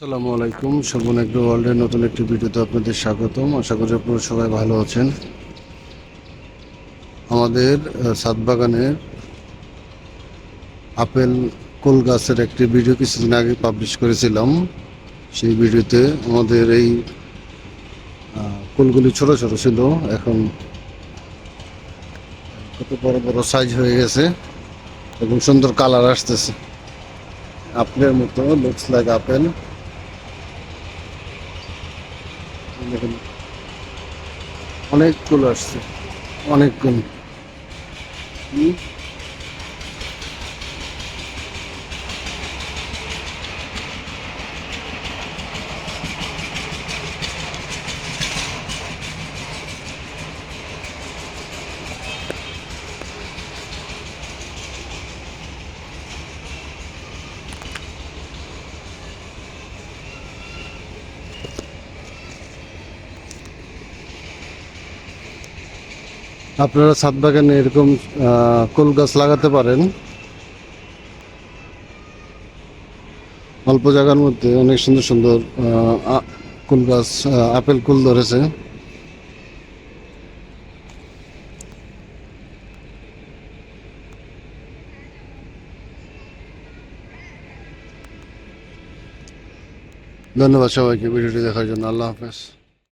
আসসালামু আলাইকুম। শোভন এগ্রো ওয়ার্ল্ডের নতুন একটি ভিডিওতে আপনাদের স্বাগতম। আশা করি আপনারা সবাই ভালো আছেন। আমাদের ছাদ বাগানের আপেল কুল গাছের একটি ভিডিও কিছুদিন আগে পাবলিশ করেছিলাম। সেই ভিডিওতে আমাদের এই কুলগুলি ছোট ছোট ছিল, এখন কত বড় বড় সাইজ হয়ে গেছে এবং সুন্দর কালার আসতেছে। আপেলের মতো লুকস লাইক আপেল। দেখুন, অনেক কুল আসছে, অনেক কুল। আপনারা ছাদ বাগানে এরকম কুল গাছ লাগাতে পারেন। অল্প জায়গার মধ্যে অনেক সুন্দর সুন্দর কুল গাছ, আপেল কুল ধরেছে। ধন্যবাদ সবাইকে ভিডিওটি দেখার জন্য। আল্লাহ হাফেজ।